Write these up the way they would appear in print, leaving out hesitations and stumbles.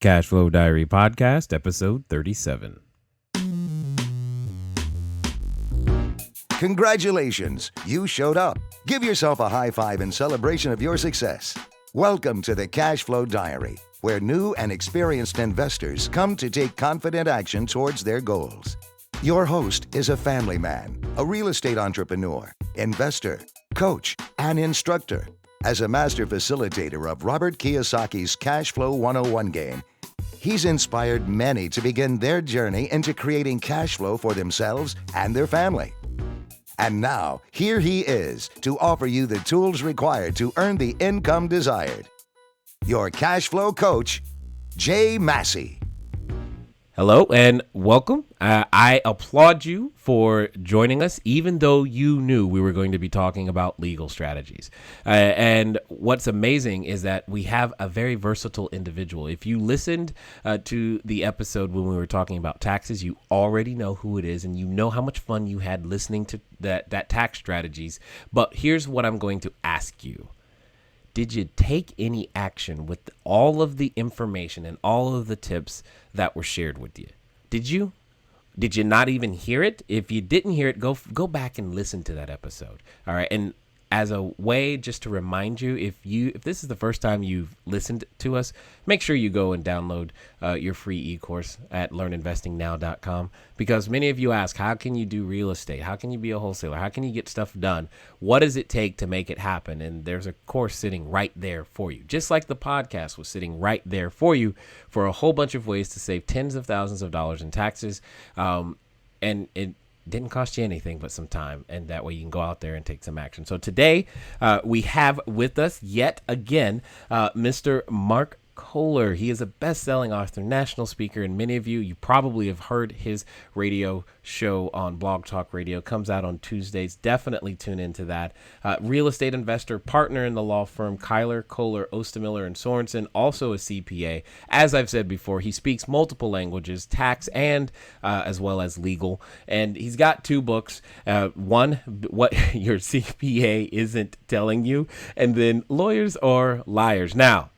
Cashflow Diary Podcast, episode 37. Congratulations, you showed up. Give yourself a high five in celebration of your success. Welcome to the Cashflow Diary, where new and experienced investors come to take confident action towards their goals. Your host is a family man, a real estate entrepreneur, investor, coach, and instructor. As a master facilitator of Robert Kiyosaki's Cashflow 101 game, he's inspired many to begin their journey into creating cash flow for themselves and their family. And now, here he is to offer you the tools required to earn the income desired. Your cash flow coach, Jay Massey. Hello and welcome. I applaud you for joining us, even though you knew we were going to be talking about legal strategies. And what's amazing is that we have a very versatile individual. If you listened to the episode when we were talking about taxes, you already know who it is, and you know how much fun you had listening to that tax strategies. But here's what I'm going to ask you. Did you take any action with all of the information and all of the tips that were shared with you? Did you? Did you not even hear it? If you didn't hear it, go back and listen to that episode. All right. And as a way just to remind you, if this is the first time you've listened to us, make sure you go and download your free e-course at learninvestingnow.com, because many of you ask, how can you do real estate? How can you be a wholesaler? How can you get stuff done? What does it take to make it happen? And there's a course sitting right there for you, just like the podcast was sitting right there for you for a whole bunch of ways to save tens of thousands of dollars in taxes. And it didn't cost you anything but some time, and that way you can go out there and take some action. So today we have with us yet again Mr. Mark Kohler. He is a best-selling author, national speaker, and many of you probably have heard his radio show on Blog Talk Radio. Comes out on Tuesdays. Definitely tune into that. Real estate investor, partner in the law firm Kyler, Kohler, Ostermiller, and Sorensen, also a CPA. As I've said before, he speaks multiple languages, tax and as well as legal. And he's got two books. One, What Your CPA Isn't Telling You, and then Lawyers or Liars. Now,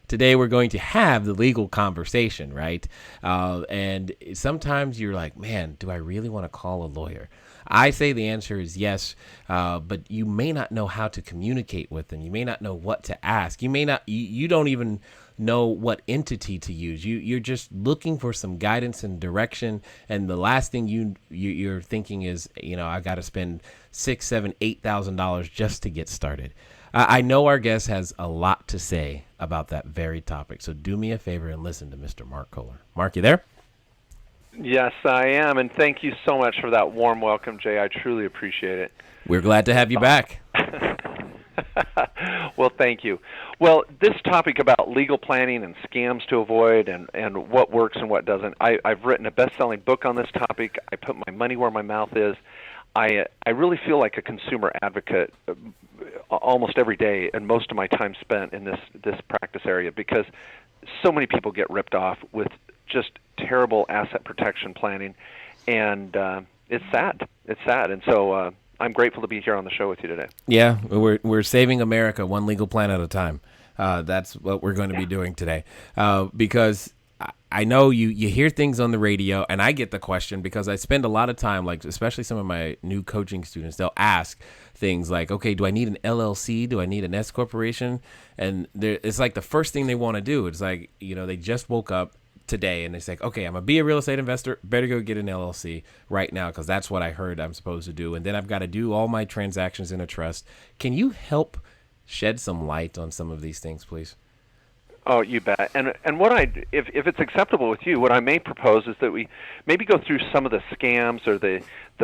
today we're going to have the legal conversation, right? And sometimes you're like, man, do I really want to call a lawyer? I say the answer is yes, but you may not know how to communicate with them. You may not know what to ask. You don't even know what entity to use. You're just looking for some guidance and direction. And the last thing you're thinking is, I got to spend $6,000, $7,000, $8,000 just to get started. I know our guest has a lot to say about that very topic, so do me a favor and listen to Mr. Mark Kohler. Mark, you there? Yes, I am, and thank you so much for that warm welcome, Jay. I truly appreciate it. We're glad to have you back. Well, thank you. Well, this topic about legal planning and scams to avoid and what works and what doesn't, I've written a best-selling book on this topic. I put my money where my mouth is. I really feel like a consumer advocate almost every day, and most of my time spent in this practice area, because so many people get ripped off with just terrible asset protection planning, and it's sad. It's sad, and so I'm grateful to be here on the show with you today. Yeah, we're saving America one legal plan at a time. That's what we're going to be doing today, because I know you hear things on the radio, and I get the question because I spend a lot of time, like especially some of my new coaching students, they'll ask things like, okay, do I need an LLC? Do I need an S corporation? And it's like the first thing they want to do. It's like, they just woke up today and it's like, okay, I'm going to be a real estate investor. Better go get an LLC right now because that's what I heard I'm supposed to do. And then I've got to do all my transactions in a trust. Can you help shed some light on some of these things, please? Oh, you bet. And what if it's acceptable with you, what I may propose is that we maybe go through some of the scams or the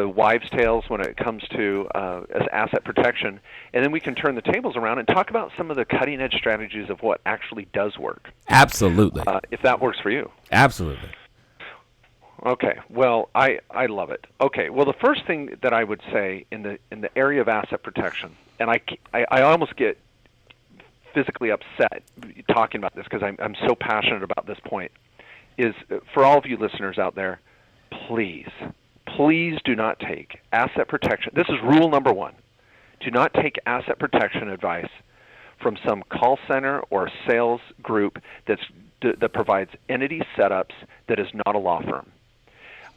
wives' tales when it comes to as asset protection, and then we can turn the tables around and talk about some of the cutting-edge strategies of what actually does work. Absolutely. If that works for you. Absolutely. Okay. Well, I love it. Okay. Well, the first thing that I would say in the area of asset protection, and I almost get physically upset talking about this because I'm so passionate about this point, is for all of you listeners out there, please do not take asset protection. This is rule number one. Do not take asset protection advice from some call center or sales group that's that provides entity setups that is not a law firm.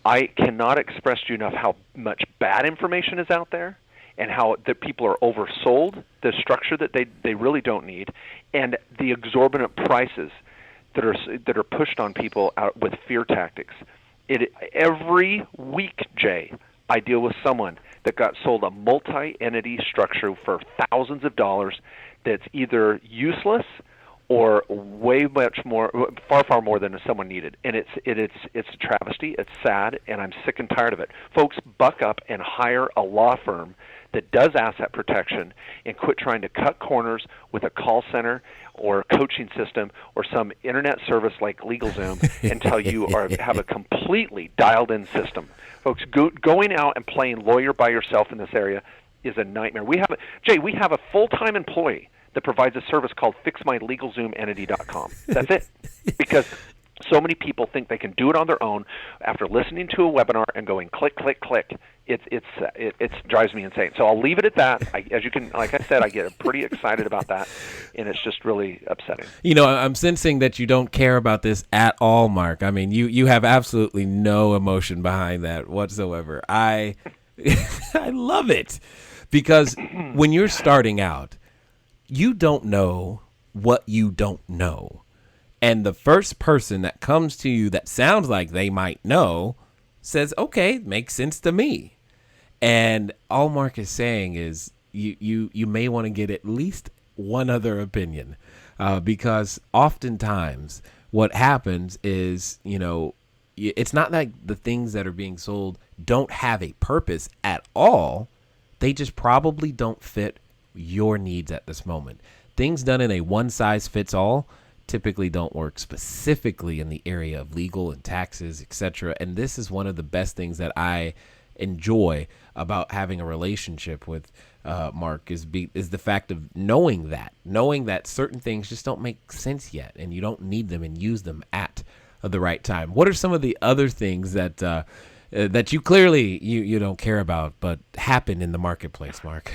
I cannot express to you enough how much bad information is out there, and how that people are oversold the structure that they really don't need, and the exorbitant prices that are pushed on people out with fear tactics. Every week, Jay, I deal with someone that got sold a multi-entity structure for thousands of dollars that's either useless or way much more, far more than someone needed. And it's a travesty. It's sad, and I'm sick and tired of it. Folks, buck up and hire a law firm that does asset protection, and quit trying to cut corners with a call center or a coaching system or some internet service like LegalZoom until you have a completely dialed-in system. Folks, going out and playing lawyer by yourself in this area is a nightmare. We have a full-time employee that provides a service called FixMyLegalZoomEntity.com. That's it. Because so many people think they can do it on their own after listening to a webinar and going click, click, click. It drives me insane. So I'll leave it at that. As you can, like I said, I get pretty excited about that, and it's just really upsetting. You know, I'm sensing that you don't care about this at all, Mark. I mean, you have absolutely no emotion behind that whatsoever. I love it, because when you're starting out, you don't know what you don't know. And the first person that comes to you that sounds like they might know says, okay, makes sense to me. And all Mark is saying is you may want to get at least one other opinion, because oftentimes what happens is, it's not like the things that are being sold don't have a purpose at all. They just probably don't fit your needs at this moment. Things done in a one-size-fits-all typically don't work specifically in the area of legal and taxes, etc. And this is one of the best things that I enjoy about having a relationship with Mark is the fact of knowing that certain things just don't make sense yet, and you don't need them and use them at the right time. What are some of the other things that you clearly you don't care about but happen in the marketplace, Mark?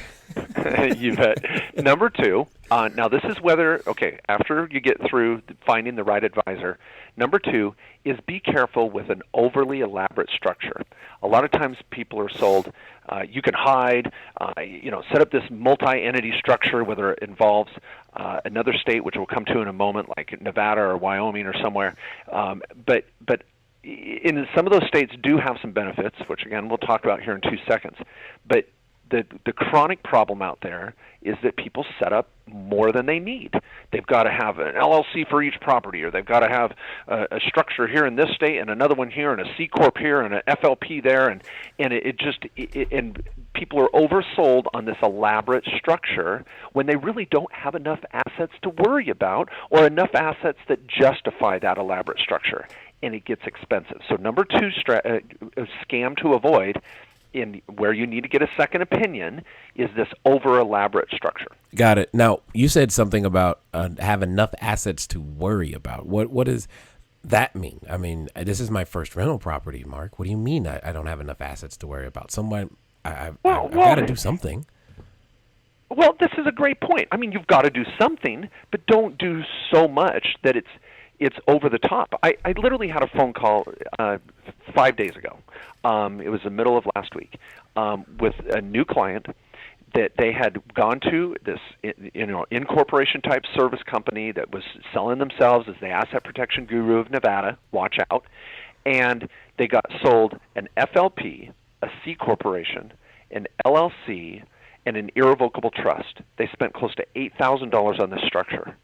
You bet. Number two, now this is after you get through finding the right advisor, number two is be careful with an overly elaborate structure. A lot of times people are sold, you can hide, set up this multi-entity structure, whether it involves another state, which we'll come to in a moment, like Nevada or Wyoming or somewhere. But in some of those states do have some benefits, which again we'll talk about here in 2 seconds. But the chronic problem out there is that people set up more than they need. They've got to have an LLC for each property, or they've got to have a structure here in this state and another one here and a C Corp here and an FLP there, and people are oversold on this elaborate structure when they really don't have enough assets to worry about or enough assets that justify that elaborate structure, and it gets expensive. So number two scam to avoid, in where you need to get a second opinion, is this over-elaborate structure. Got it. Now, you said something about have enough assets to worry about. What does that mean? I mean, this is my first rental property, Mark. What do you mean I don't have enough assets to worry about? I've got to do something. Well, this is a great point. I mean, you've got to do something, but don't do so much that it's over the top. I literally had a phone call 5 days ago. It was the middle of last week with a new client that they had gone to this incorporation type service company that was selling themselves as the asset protection guru of Nevada. Watch out. And they got sold an FLP, a C corporation, an LLC, and an irrevocable trust. They spent close to $8,000 on this structure.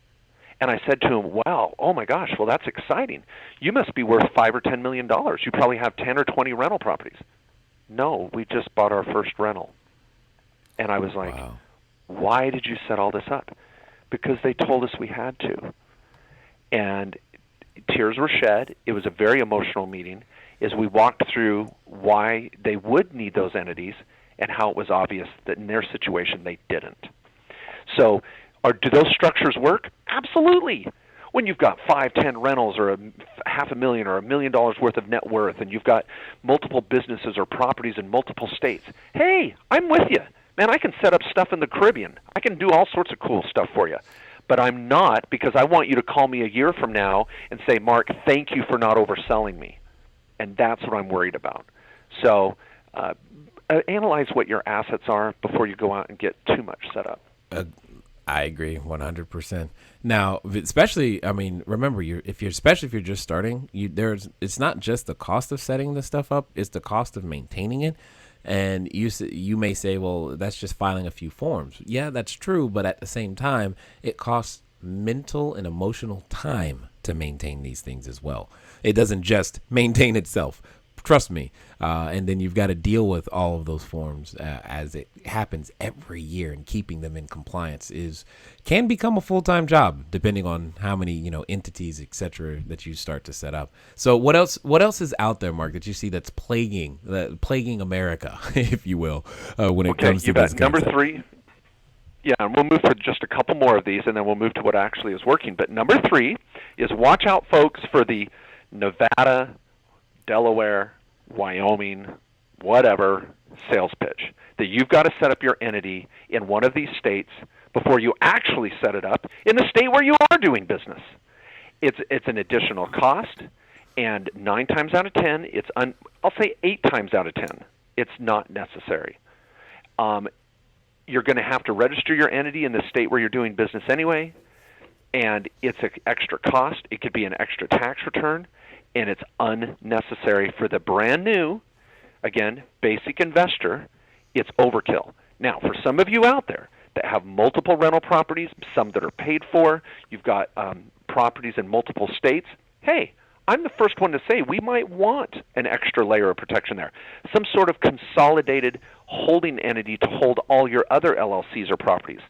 And I said to him, wow, oh my gosh, well, that's exciting. You must be worth $5 or $10 million. You probably have 10 or 20 rental properties. No, we just bought our first rental. And I was like, wow. Why did you set all this up? Because they told us we had to. And tears were shed. It was a very emotional meeting as we walked through why they would need those entities and how it was obvious that in their situation they didn't. So, do those structures work? Absolutely. When you've got 5, 10 rentals or $500,000 or $1 million worth of net worth, and you've got multiple businesses or properties in multiple states, hey, I'm with you. Man, I can set up stuff in the Caribbean. I can do all sorts of cool stuff for you. but I'm not, because I want you to call me a year from now and say, Mark, thank you for not overselling me. And that's what I'm worried about. So analyze what your assets are before you go out and get too much set up. I agree 100%. Now, especially, I mean, remember, especially if you're just starting, it's not just the cost of setting the stuff up; it's the cost of maintaining it. And you may say, well, that's just filing a few forms. Yeah, that's true, but at the same time, it costs mental and emotional time to maintain these things as well. It doesn't just maintain itself. Trust me. And then you've got to deal with all of those forms as it happens every year, and keeping them in compliance can become a full-time job, depending on how many entities, etc., that you start to set up. So what else is out there, Mark, that you see that's plaguing America, if you will, when it comes to this? Number 3. Yeah, and we'll move to just a couple more of these, and then we'll move to what actually is working. But number 3 is watch out, folks, for the Nevada, Delaware, Wyoming, whatever sales pitch that you've got to set up your entity in one of these states before you actually set it up in the state where you are doing business. It's an additional cost, and 9 times out of 10, I'll say 8 times out of 10, it's not necessary. You're going to have to register your entity in the state where you're doing business anyway, and it's an extra cost. It could be an extra tax return, and it's unnecessary for the brand new, again, basic investor. It's overkill. Now, for some of you out there that have multiple rental properties, some that are paid for, you've got properties in multiple states, hey, I'm the first one to say we might want an extra layer of protection there, some sort of consolidated holding entity to hold all your other LLCs or properties.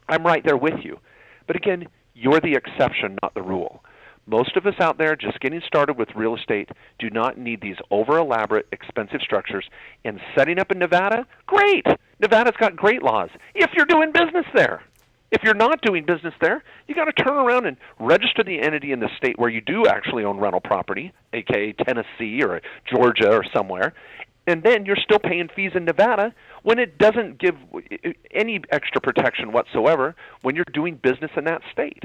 I'm right there with you. But again, you're the exception, not the rule. Most of us out there just getting started with real estate do not need these over-elaborate, expensive structures. And setting up in Nevada, great. Nevada's got great laws if you're doing business there. If you're not doing business there, you got to turn around and register the entity in the state where you do actually own rental property, aka Tennessee or Georgia or somewhere, and then you're still paying fees in Nevada when it doesn't give any extra protection whatsoever when you're doing business in that state.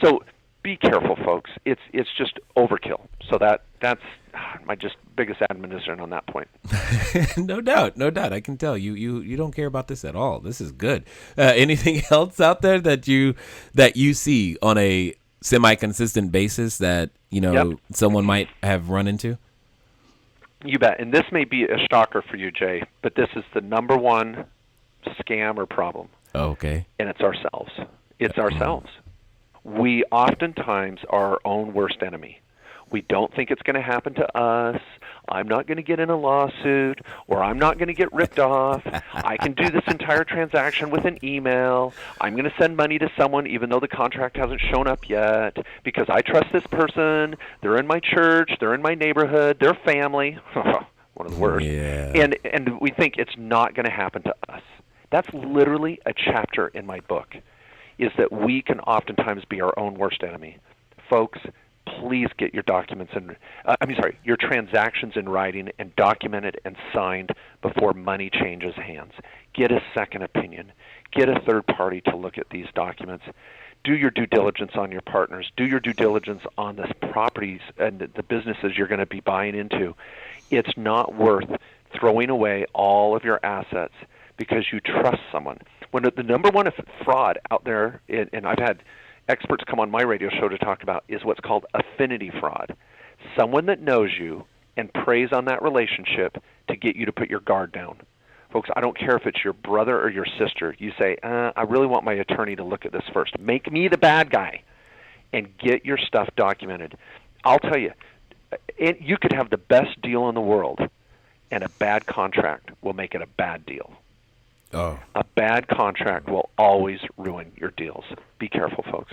So be careful, folks. It's just overkill. So that's my just biggest admonition on that point. No doubt. I can tell you don't care about this at all. This is good. Anything else out there that you see on a semi-consistent basis that someone might have run into? You bet. And this may be a shocker for you, Jay, but this is the number one scam or problem. Okay. And it's ourselves. It's ourselves. We oftentimes are our own worst enemy. We don't think it's going to happen to us. I'm not going to get in a lawsuit, or I'm not going to get ripped off. I can do this entire transaction with an email. I'm going to send money to someone even though the contract hasn't shown up yet because I trust this person. They're in my church. They're in my neighborhood. They're family. One of the worst. Yeah. And we think it's not going to happen to us. That's literally a chapter in my book, is that we can oftentimes be our own worst enemy. Folks, please get your documents your transactions in writing and documented and signed before money changes hands. Get a second opinion. Get a third party to look at these documents. Do your due diligence on your partners. Do your due diligence on the properties and the businesses you're going to be buying into. It's not worth throwing away all of your assets because you trust someone. When the number one fraud out there, and I've had experts come on my radio show to talk about, is what's called affinity fraud. Someone that knows you and preys on that relationship to get you to put your guard down. Folks, I don't care if it's your brother or your sister. You say, I really want my attorney to look at this first. Make me the bad guy and get your stuff documented. I'll tell you, you could have the best deal in the world, and a bad contract will make it a bad deal. Oh. A bad contract will always ruin your deals. Be careful, folks.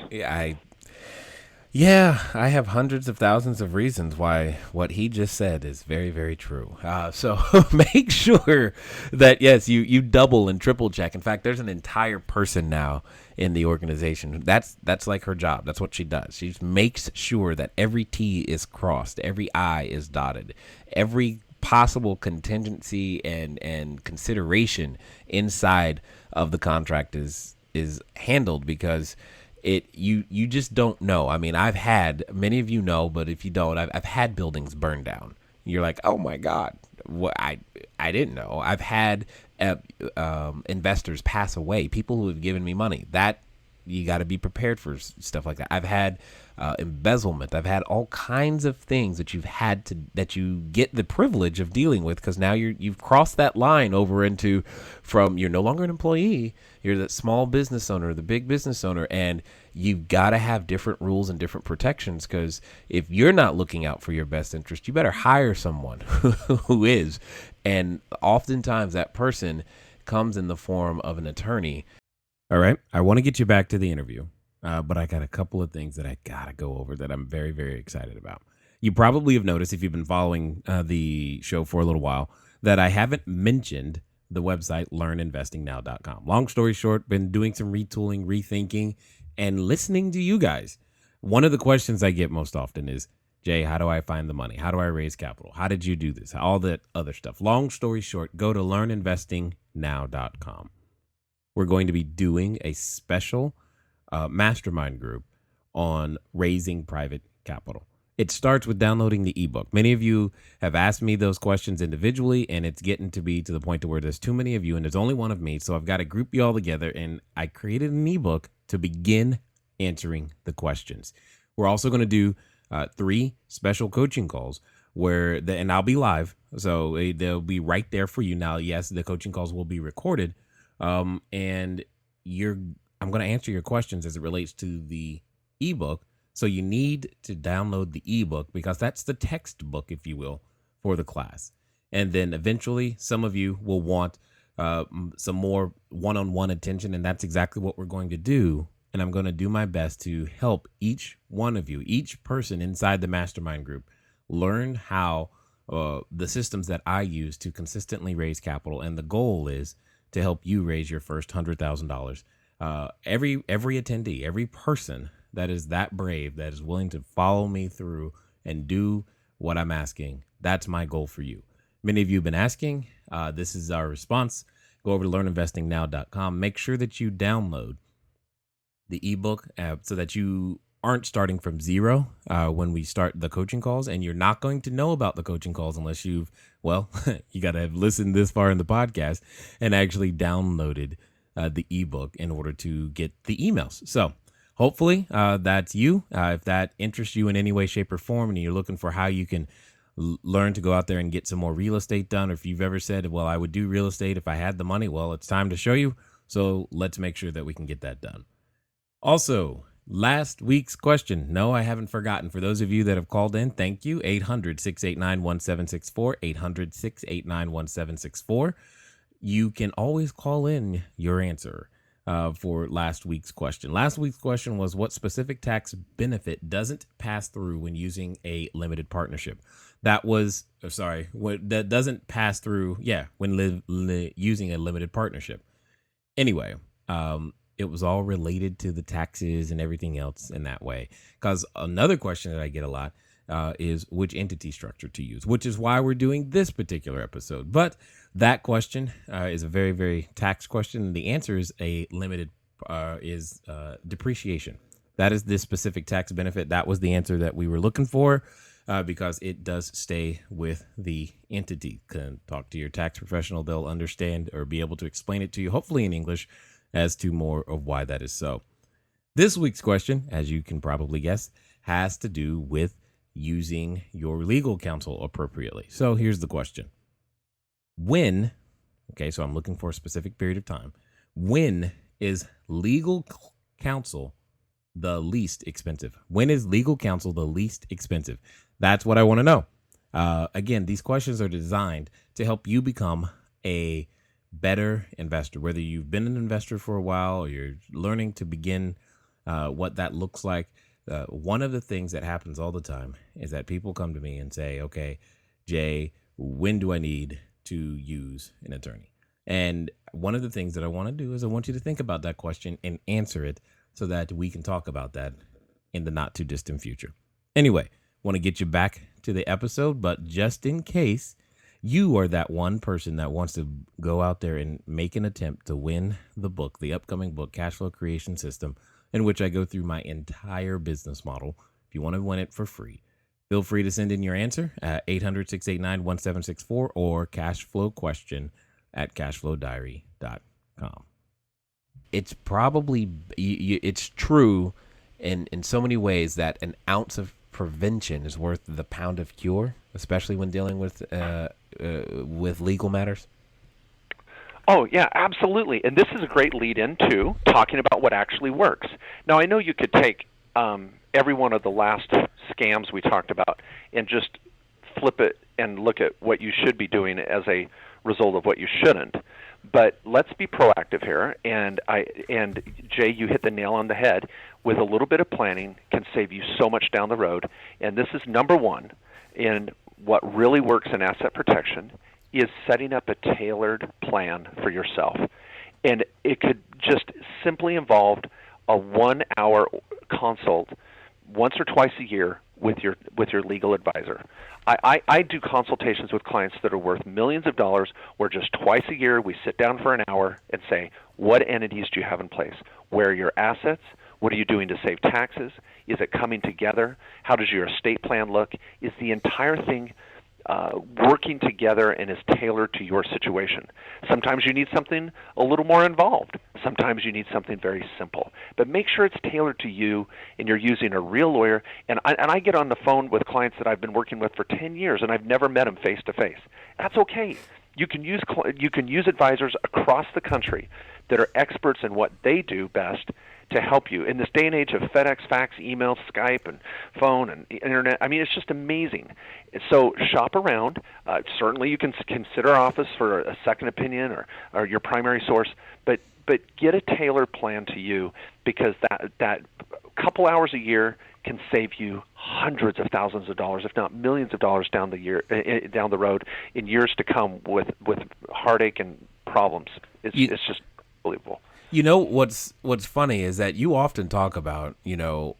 Yeah, I have hundreds of thousands of reasons why what he just said is very, very true. So make sure that, yes, you double and triple check. In fact, there's an entire person now in the organization. That's like her job. That's what she does. She makes sure that every T is crossed, every I is dotted, every possible contingency and consideration inside of the contract is handled, because you just don't know. I mean, I've had, many of you know, but if you don't, I've had buildings burned down. You're like, oh my God, what I didn't know. I've had investors pass away, people who have given me money. That you got to be prepared for stuff like that. I've had embezzlement. I've had all kinds of things that that you get the privilege of dealing with, because now you've crossed that line over into, from, you're no longer an employee, you're the small business owner, the big business owner, and you've got to have different rules and different protections, because if you're not looking out for your best interest, you better hire someone who is. And oftentimes that person comes in the form of an attorney. All right. I want to get you back to the interview, but I got a couple of things that I got to go over that I'm very, very excited about. You probably have noticed, if you've been following the show for a little while, that I haven't mentioned the website learninvestingnow.com. Long story short, been doing some retooling, rethinking, and listening to you guys. One of the questions I get most often is, Jay, how do I find the money? How do I raise capital? How did you do this? All that other stuff. Long story short, go to learninvestingnow.com. We're going to be doing a special mastermind group on raising private capital. It starts with downloading the ebook. Many of you have asked me those questions individually, and it's getting to be to the point to where there's too many of you and there's only one of me. So I've got to group you all together, and I created an ebook to begin answering the questions. We're also going to do 3 special coaching calls and I'll be live. So they'll be right there for you. Now, yes, the coaching calls will be recorded. And I'm going to answer your questions as it relates to the ebook. So you need to download the ebook, because that's the textbook, if you will, for the class. And then eventually some of you will want some more one-on-one attention. And that's exactly what we're going to do. And I'm going to do my best to help each one of you, each person inside the mastermind group, learn how the systems that I use to consistently raise capital. And the goal is to help you raise your first $100,000. Every attendee, every person that is that brave, that is willing to follow me through and do what I'm asking, that's my goal for you. Many of you have been asking. This is our response. Go over to learninvestingnow.com. Make sure that you download the ebook so that you aren't starting from zero when we start the coaching calls. And you're not going to know about the coaching calls unless you got to have listened this far in the podcast and actually downloaded the ebook in order to get the emails. So hopefully that's you. If that interests you in any way, shape, or form, and you're looking for how you can learn to go out there and get some more real estate done, or if you've ever said, well, I would do real estate if I had the money, well, it's time to show you. So let's make sure that we can get that done. Also, last week's question. No, I haven't forgotten. For those of you that have called in, thank you. 800-689-1764, 800-689-1764. You can always call in your answer for last week's question. Last week's question was, what specific tax benefit doesn't pass through when using a limited partnership? That doesn't pass through, when using a limited partnership. Anyway, it was all related to the taxes and everything else in that way. Because another question that I get a lot is which entity structure to use, which is why we're doing this particular episode. But that question is a very, very tax question. The answer is depreciation. That is the specific tax benefit. That was the answer that we were looking for because it does stay with the entity. Can talk to your tax professional. They'll understand or be able to explain it to you, hopefully in English, as to more of why that is so. This week's question, as you can probably guess, has to do with using your legal counsel appropriately. So here's the question. So I'm looking for a specific period of time. When is legal counsel the least expensive? When is legal counsel the least expensive? That's what I want to know. Again, these questions are designed to help you become a better investor, whether you've been an investor for a while or you're learning to begin what that looks like. One of the things that happens all the time is that people come to me and say, okay, Jay, when do I need to use an attorney? And one of the things that I want to do is I want you to think about that question and answer it so that we can talk about that in the not too distant future. Anyway, want to get you back to the episode, but just in case you are that one person that wants to go out there and make an attempt to win the book, the upcoming book, Cash Flow Creation System, in which I go through my entire business model. If you want to win it for free, feel free to send in your answer at 800-689-1764 or cashflowquestion at CashFlowDiary.com. It's probably, it's true in so many ways that an ounce of prevention is worth the pound of cure, especially when dealing with legal matters. Oh, yeah, absolutely. And this is a great lead into talking about what actually works. Now, I know you could take every one of the last scams we talked about and just flip it and look at what you should be doing as a result of what you shouldn't. But let's be proactive here. And Jay, you hit the nail on the head. With a little bit of planning can save you so much down the road. And this is number one in what really works in asset protection is setting up a tailored plan for yourself. And it could just simply involve a 1-hour consult once or twice a year with your legal advisor. I do consultations with clients that are worth millions of dollars where just twice a year we sit down for an hour and say, what entities do you have in place? Where are your assets? What are you doing to save taxes? Is it coming together? How does your estate plan look? Is the entire thing working together and is tailored to your situation? Sometimes you need something a little more involved. Sometimes you need something very simple. But make sure it's tailored to you and you're using a real lawyer. And I get on the phone with clients that I've been working with for 10 years and I've never met them face to face. That's okay. You can use advisors across the country that are experts in what they do best to help you. In this day and age of FedEx, fax, email, Skype, and phone, and internet, I mean, it's just amazing. So shop around. Certainly you can consider our office for a second opinion or your primary source, but get a tailored plan to you, because that couple hours a year can save you hundreds of thousands of dollars, if not millions of dollars down the road in years to come with heartache and problems. It's just unbelievable. You know what's funny is that you often talk about,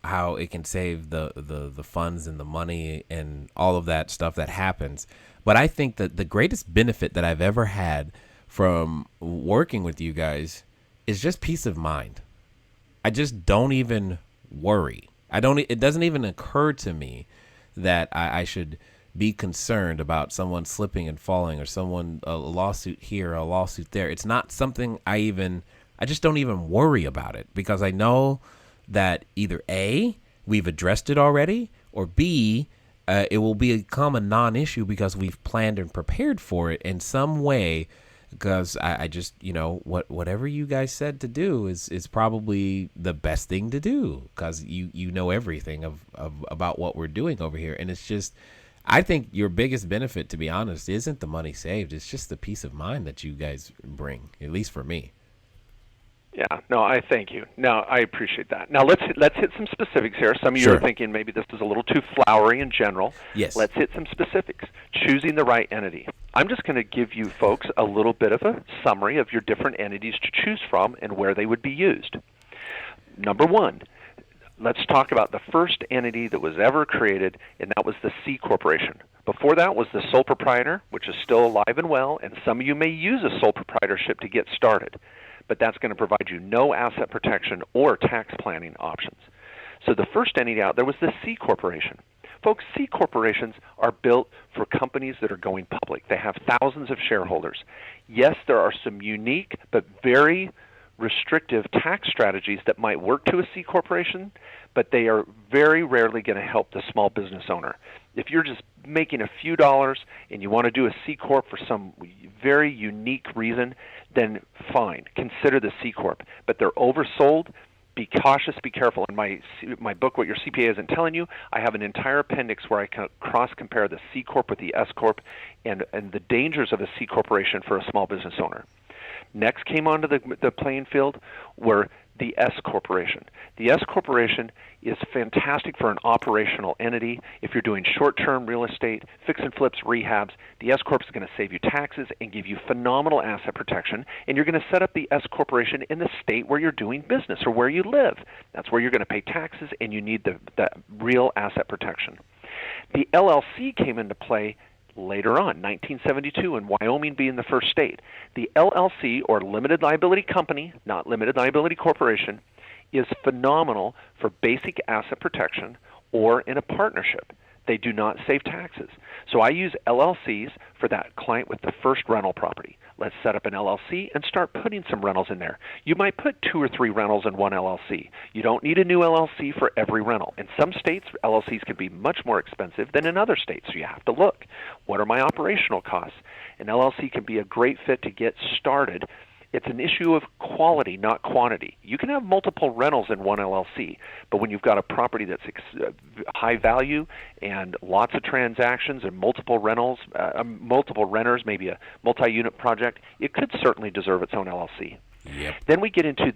how it can save the funds and the money and all of that stuff that happens. But I think that the greatest benefit that I've ever had from working with you guys is just peace of mind. I just don't even worry. It doesn't even occur to me that I should be concerned about someone slipping and falling or a lawsuit here, a lawsuit there. It's not something I just don't even worry about it, because I know that either A, we've addressed it already, or B, it will become a non-issue because we've planned and prepared for it in some way. Because I just, whatever you guys said to do is probably the best thing to do, because you know everything about what we're doing over here. And it's just, I think your biggest benefit, to be honest, isn't the money saved. It's just the peace of mind that you guys bring, at least for me. Yeah, no, I thank you. No, I appreciate that. Now let's hit some specifics here. Some of you are thinking maybe this is a little too flowery in general. Yes. Let's hit some specifics. Choosing the right entity. I'm just going to give you folks a little bit of a summary of your different entities to choose from and where they would be used. Number one, let's talk about the first entity that was ever created, and that was the C Corporation. Before that was the sole proprietor, which is still alive and well, and some of you may use a sole proprietorship to get started, but that's going to provide you no asset protection or tax planning options. So the first entity out there was the C Corporation. Folks, C corporations are built for companies that are going public. They have thousands of shareholders. Yes, there are some unique but very restrictive tax strategies that might work to a C corporation, but they are very rarely going to help the small business owner. If you're just making a few dollars and you want to do a C corp for some very unique reason, then fine, consider the C corp. But they're oversold. Be cautious, be careful. In my book, What Your CPA Isn't Telling You, I have an entire appendix where I cross-compare the C corp with the S corp and the dangers of a C corporation for a small business owner. Next came onto the playing field were the S Corporation. The S Corporation is fantastic for an operational entity. If you're doing short-term real estate, fix and flips, rehabs, the S Corp is going to save you taxes and give you phenomenal asset protection, and you're going to set up the S Corporation in the state where you're doing business or where you live. That's where you're going to pay taxes, and you need the real asset protection. The LLC came into play later on, 1972, and Wyoming being the first state. The LLC, or Limited Liability Company, not Limited Liability Corporation, is phenomenal for basic asset protection or in a partnership. They do not save taxes. So I use LLCs for that client with the first rental property. Let's set up an LLC and start putting some rentals in there. You might put 2 or 3 rentals in one LLC. You don't need a new LLC for every rental. In some states, LLCs can be much more expensive than in other states, so you have to look. What are my operational costs? An LLC can be a great fit to get started. It's an issue of quality, not quantity. You can have multiple rentals in one LLC, but when you've got a property that's high value and lots of transactions and multiple rentals, multiple renters, maybe a multi-unit project, it could certainly deserve its own LLC. Yep. Then we get into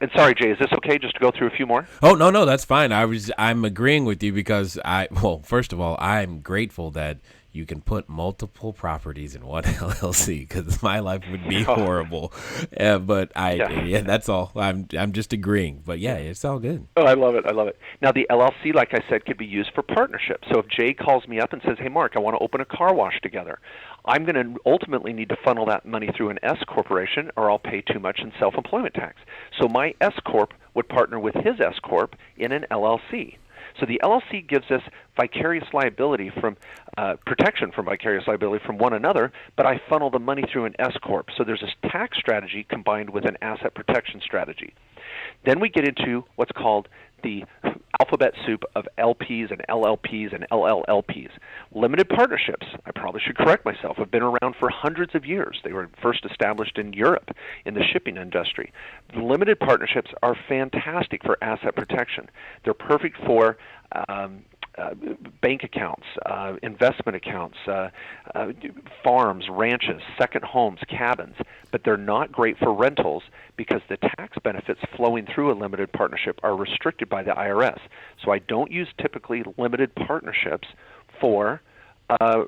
and sorry, Jay, is this okay just to go through a few more? Oh, no, that's fine. I'm agreeing with you because first of all, I'm grateful that you can put multiple properties in one LLC because my life would be horrible. But that's all. I'm just agreeing. But yeah, it's all good. Oh, I love it. Now the LLC, like I said, could be used for partnership. So if Jay calls me up and says, "Hey, Mark, I want to open a car wash together," I'm going to ultimately need to funnel that money through an S corporation, or I'll pay too much in self-employment tax. So my S corp would partner with his S corp in an LLC. So the LLC gives us vicarious liability from protection from vicarious liability from one another, but I funnel the money through an S corp. So there's this tax strategy combined with an asset protection strategy. Then we get into what's called the alphabet soup of LPs and LLPs and LLLPs. Limited partnerships, I probably should correct myself, have been around for hundreds of years. They were first established in Europe in the shipping industry. Limited partnerships are fantastic for asset protection. They're perfect for bank accounts, investment accounts, farms, ranches, second homes, cabins, but they're not great for rentals because the tax benefits flowing through a limited partnership are restricted by the IRS. So I don't use typically limited partnerships for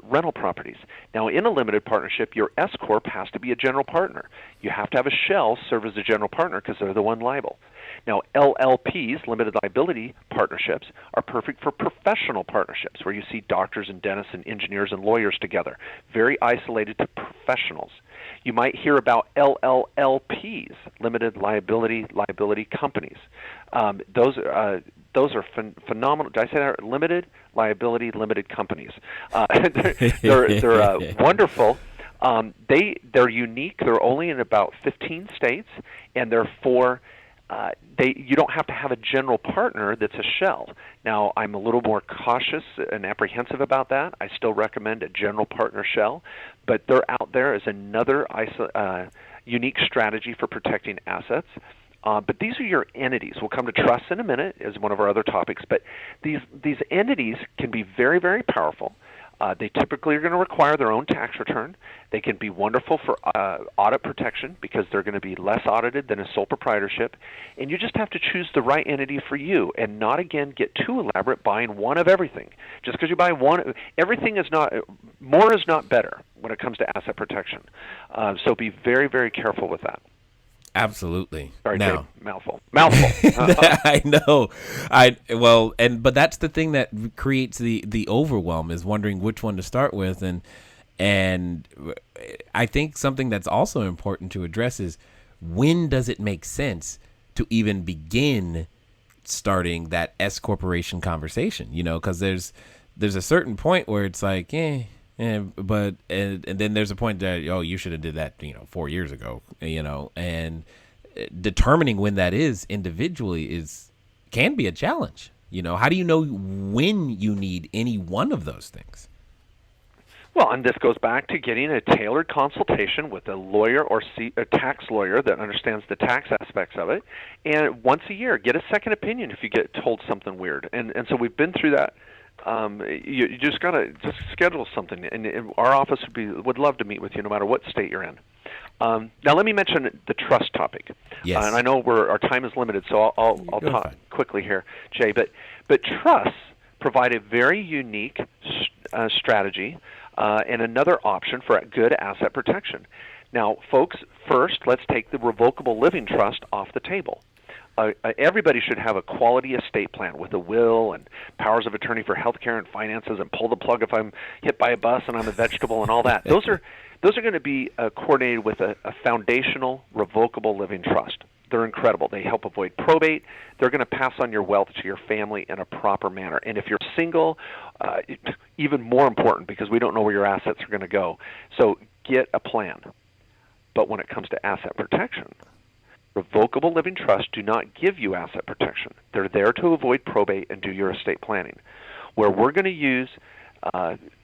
rental properties. Now, in a limited partnership, your S corp has to be a general partner. You have to have a shell serve as a general partner because they're the one liable. Now, LLPs, limited liability partnerships, are perfect for professional partnerships where you see doctors and dentists and engineers and lawyers together, very isolated to professionals. You might hear about LLLPs, limited liability companies. Those are phenomenal. Did I say that? Limited liability limited companies. They're wonderful. They're unique. They're only in about 15 states, and they're for you don't have to have a general partner that's a shell. Now, I'm a little more cautious and apprehensive about that. I still recommend a general partner shell, but they're out there as another unique strategy for protecting assets. But these are your entities. We'll come to trusts in a minute as one of our other topics, but these entities can be very, very powerful. They typically are going to require their own tax return. They can be wonderful for audit protection because they're going to be less audited than a sole proprietorship. And you just have to choose the right entity for you and not, again, get too elaborate buying one of everything. Just because you buy one, more is not better when it comes to asset protection. So be very, very careful with that. Absolutely. Sorry, now, Dave, mouthful. I know. But that's the thing that creates the overwhelm is wondering which one to start with, and I think something that's also important to address is when does it make sense to even begin starting that S corporation conversation? Because there's a certain point where it's like, and then there's a point that, you should have did that, 4 years ago, and determining when that is individually can be a challenge. How do you know when you need any one of those things? Well, and this goes back to getting a tailored consultation with a lawyer or a tax lawyer that understands the tax aspects of it. And once a year, get a second opinion if you get told something weird. And so we've been through that. You just gotta schedule something, and our office would love to meet with you no matter what state you're in. Now let me mention the trust topic. Yes. And I know our time is limited, so I'll talk quickly here, Jay. But trusts provide a very unique strategy and another option for good asset protection. Now, folks, first let's take the revocable living trust off the table. Everybody should have a quality estate plan with a will and powers of attorney for health care and finances and pull the plug if I'm hit by a bus and I'm a vegetable and all that. Those are going to be coordinated with a foundational revocable living trust. They're incredible. They help avoid probate. They're going to pass on your wealth to your family in a proper manner. And if you're single, even more important, because we don't know where your assets are going to go. So get a plan. But when it comes to asset protection, revocable living trusts do not give you asset protection. They're there to avoid probate and do your estate planning. Where we're going to use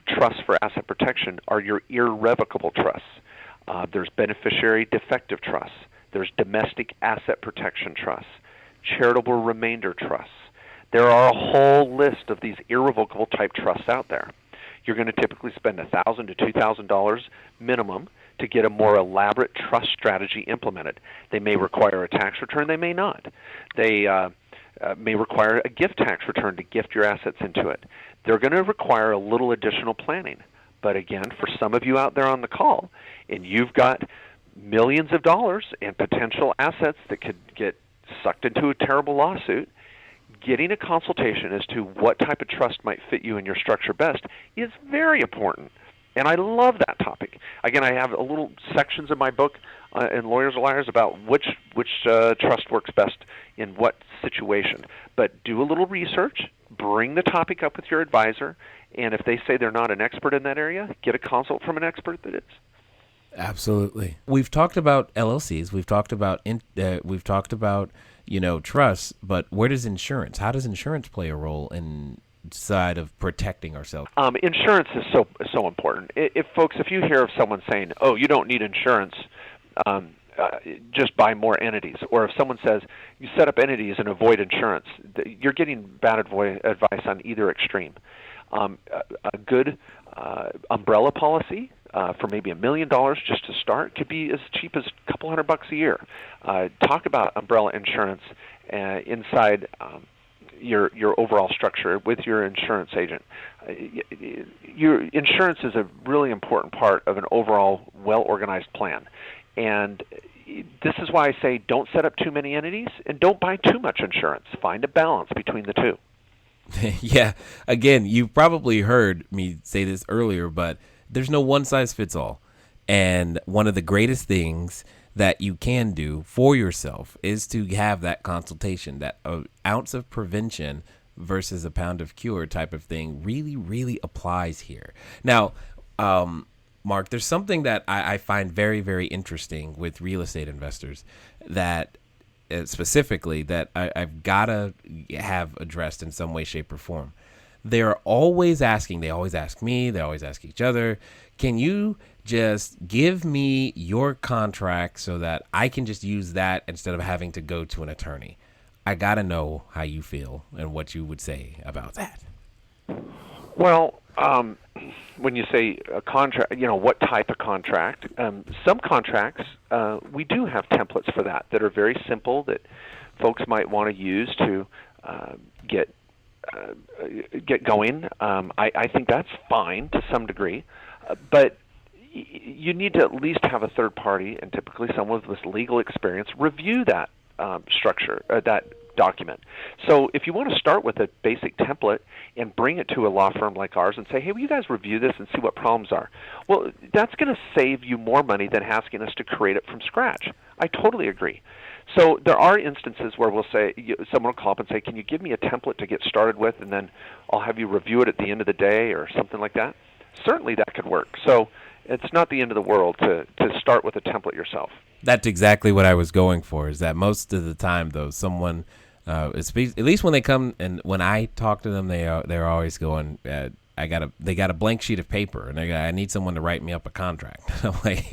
trusts for asset protection are your irrevocable trusts. There's beneficiary defective trusts. There's domestic asset protection trusts, charitable remainder trusts. There are a whole list of these irrevocable type trusts out there. You're going to typically spend $1,000 to $2,000 minimum to get a more elaborate trust strategy implemented. They may require a tax return, they may not. They may require a gift tax return to gift your assets into it. They're going to require a little additional planning. But again, for some of you out there on the call, and you've got millions of dollars and potential assets that could get sucked into a terrible lawsuit, getting a consultation as to what type of trust might fit you and your structure best is very important. And I love that topic. Again, I have a little sections in my book in Lawyers Are Liars about which trust works best in what situation. But do a little research, bring the topic up with your advisor, and if they say they're not an expert in that area, get a consult from an expert that is. Absolutely. We've talked about LLCs. We've talked about trusts. But where does insurance? How does insurance play a role inside of protecting ourselves? Insurance is so important. If you hear of someone saying, "Oh, you don't need insurance," just buy more entities. Or if someone says you set up entities and avoid insurance, you're getting bad advice on either extreme. A good umbrella policy for maybe $1 million just to start could be as cheap as a couple $100 a year. Talk about umbrella insurance inside your overall structure with your insurance agent. Your insurance is a really important part of an overall well-organized plan. And this is why I say don't set up too many entities and don't buy too much insurance. Find a balance between the two. Yeah. Again, you probably heard me say this earlier, but there's no one size fits all. And one of the greatest things that you can do for yourself is to have that consultation, that ounce of prevention versus a pound of cure type of thing really, really applies here. Now, Mark, there's something that I find very, very interesting with real estate investors that specifically that I've got to have addressed in some way, shape, or form. They're always asking, they always ask me, they always ask each other, can you just give me your contract so that I can just use that instead of having to go to an attorney? I got to know how you feel and what you would say about that. Well, when you say a contract, what type of contract? Some contracts, we do have templates for that are very simple that folks might want to use to get going. I think that's fine to some degree, but you need to at least have a third party, and typically someone with legal experience, review that structure, that document. So if you want to start with a basic template and bring it to a law firm like ours and say, hey, will you guys review this and see what problems are? Well, that's going to save you more money than asking us to create it from scratch. I totally agree. So there are instances where we'll say, someone will call up and say, can you give me a template to get started with, and then I'll have you review it at the end of the day or something like that? Certainly that could work. So it's not the end of the world to start with a template yourself. That's exactly what I was going for, is that most of the time, though, someone, at least when they come and when I talk to them, they're always going, they got a blank sheet of paper, and I need someone to write me up a contract. I'm like,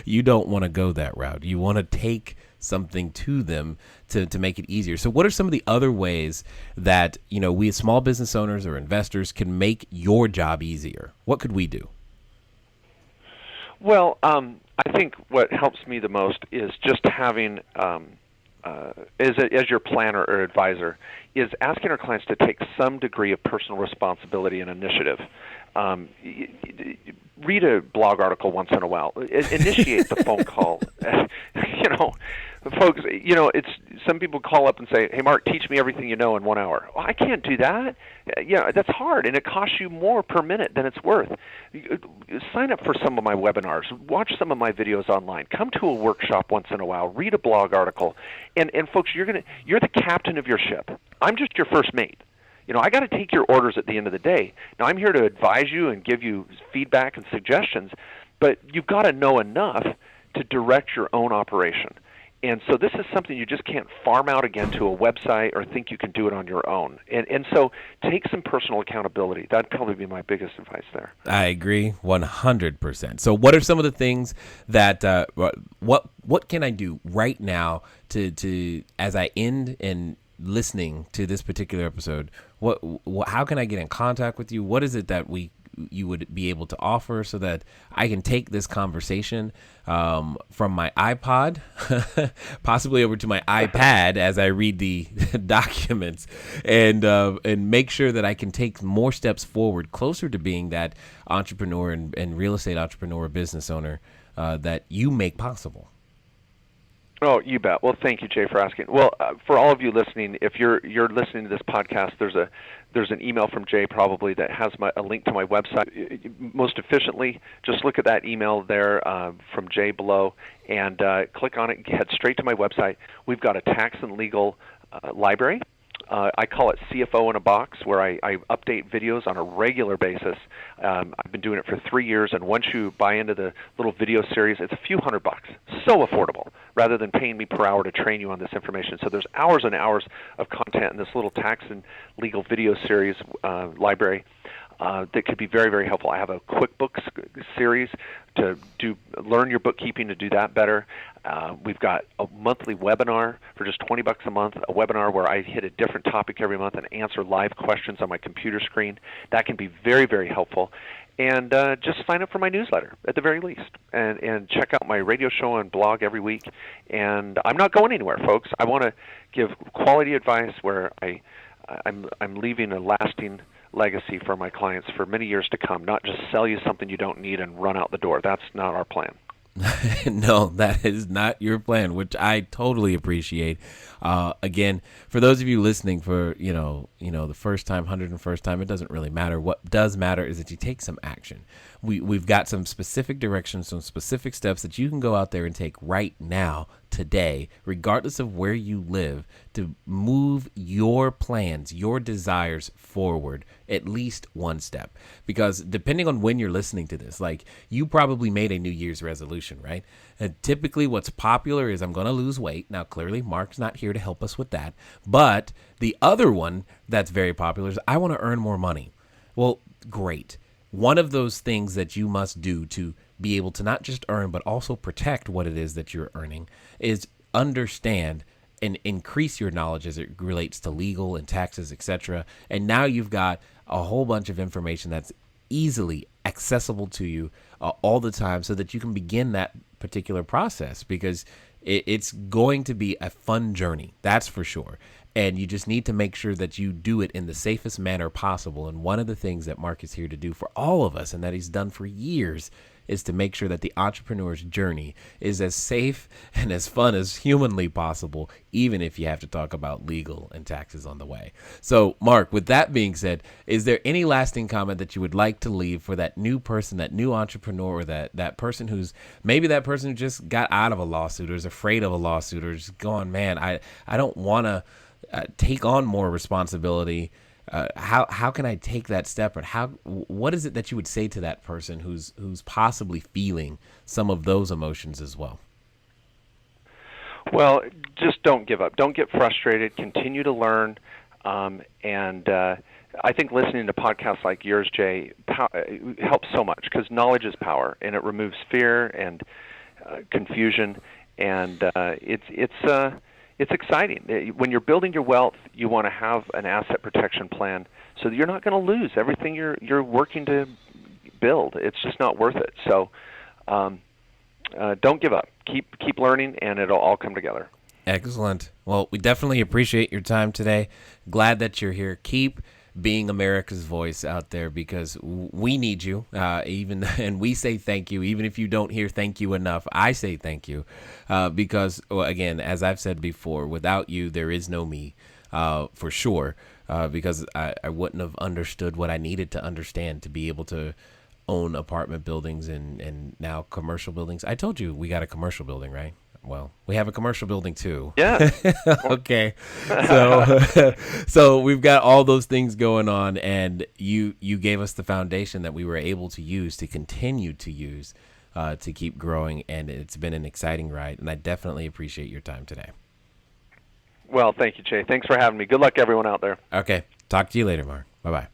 you don't want to go that route. You want to take something to them to make it easier. So what are some of the other ways that, we as small business owners or investors can make your job easier? What could we do? Well, I think what helps me the most is just having, as your planner or advisor, is asking our clients to take some degree of personal responsibility and initiative. read a blog article once in a while. Initiate the phone call. Folks, it's some people call up and say, "Hey, Mark, teach me everything you know in 1 hour." Well, I can't do that. That's hard, and it costs you more per minute than it's worth. Sign up for some of my webinars. Watch some of my videos online. Come to a workshop once in a while. Read a blog article, and folks, you're the captain of your ship. I'm just your first mate. I got to take your orders at the end of the day. Now, I'm here to advise you and give you feedback and suggestions, but you've got to know enough to direct your own operation. And so this is something you just can't farm out again to a website or think you can do it on your own. And so take some personal accountability. That'd probably be my biggest advice there. I agree 100%. So what are some of the things that what can I do right now to as I end and listening to this particular episode, how can I get in contact with you? What is it that you would be able to offer so that I can take this conversation from my iPod, possibly over to my iPad as I read the documents, and make sure that I can take more steps forward, closer to being that entrepreneur and real estate entrepreneur, business owner that you make possible? Oh, you bet. Well, thank you, Jay, for asking. Well, for all of you listening, if you're listening to this podcast, there's an email from Jay probably that has a link to my website. Most efficiently, just look at that email there from Jay below and click on it. Head straight to my website. We've got a tax and legal library. I call it CFO in a Box, where I update videos on a regular basis. I've been doing it for 3 years, and once you buy into the little video series, it's a few $100. So affordable, rather than paying me per hour to train you on this information. So there's hours and hours of content in this little tax and legal video series library that could be very, very helpful. I have a QuickBooks series to learn your bookkeeping, to do that better. We've got a monthly webinar for just $20 a month, a webinar where I hit a different topic every month and answer live questions on my computer screen. That can be very, very helpful. And just sign up for my newsletter at the very least, and check out my radio show and blog every week. And I'm not going anywhere, folks. I want to give quality advice where I'm leaving a lasting legacy for my clients for many years to come, not just sell you something you don't need and run out the door. That's not our plan. No, that is not your plan, which I totally appreciate. Again, for those of you listening for, the first time, 101st time, it doesn't really matter. What does matter is that you take some action. We've got some specific directions, some specific steps that you can go out there and take right now, today, regardless of where you live, to move your plans, your desires forward at least one step. Because depending on when you're listening to this, like, you probably made a New Year's resolution, right? And typically what's popular is I'm going to lose weight. Now, clearly, Mark's not here to help us with that. But the other one that's very popular is I want to earn more money. Well, great. One of those things that you must do to be able to not just earn, but also protect what it is that you're earning is understand and increase your knowledge as it relates to legal and taxes, etc. And now you've got a whole bunch of information that's easily accessible to you all the time, so that you can begin that particular process, because it's going to be a fun journey. That's for sure. And you just need to make sure that you do it in the safest manner possible. And one of the things that Mark is here to do for all of us, and that he's done for years, is to make sure that the entrepreneur's journey is as safe and as fun as humanly possible, even if you have to talk about legal and taxes on the way. So, Mark, with that being said, is there any lasting comment that you would like to leave for that new person, that new entrepreneur, or that person who's maybe that person who just got out of a lawsuit or is afraid of a lawsuit, or just going, man, I don't want to take on more responsibility? How can I take that step? And what is it that you would say to that person who's possibly feeling some of those emotions as well? Well, just don't give up. Don't get frustrated. Continue to learn. And I think listening to podcasts like yours, Jay, helps so much, because knowledge is power, and it removes fear and confusion. And it's exciting. When you're building your wealth, you want to have an asset protection plan so that you're not going to lose everything you're working to build. It's just not worth it. So don't give up. Keep learning, and it'll all come together. Excellent. Well, we definitely appreciate your time today. Glad that you're here. Keep being America's voice out there, because we need you. And we say thank you, even if you don't hear thank you enough. I say thank you because, well, again, as I've said before, without you, there is no me, for sure. Because I wouldn't have understood what I needed to understand to be able to own apartment buildings and now commercial buildings. I told you we got a commercial building, right? Well, we have a commercial building too. Yeah. Okay. So we've got all those things going on, and you gave us the foundation that we were able to use to continue to use to keep growing, and it's been an exciting ride, and I definitely appreciate your time today. Well, thank you, Jay. Thanks for having me. Good luck to everyone out there. Okay. Talk to you later, Mark. Bye-bye.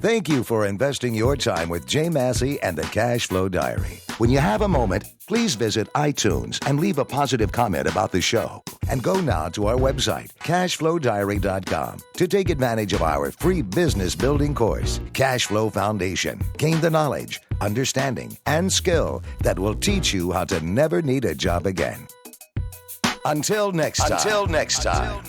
Thank you for investing your time with Jay Massey and the Cash Flow Diary. When you have a moment, please visit iTunes and leave a positive comment about the show. And go now to our website, CashFlowDiary.com, to take advantage of our free business building course, Cash Flow Foundation. Gain the knowledge, understanding, and skill that will teach you how to never need a job again. Until next time.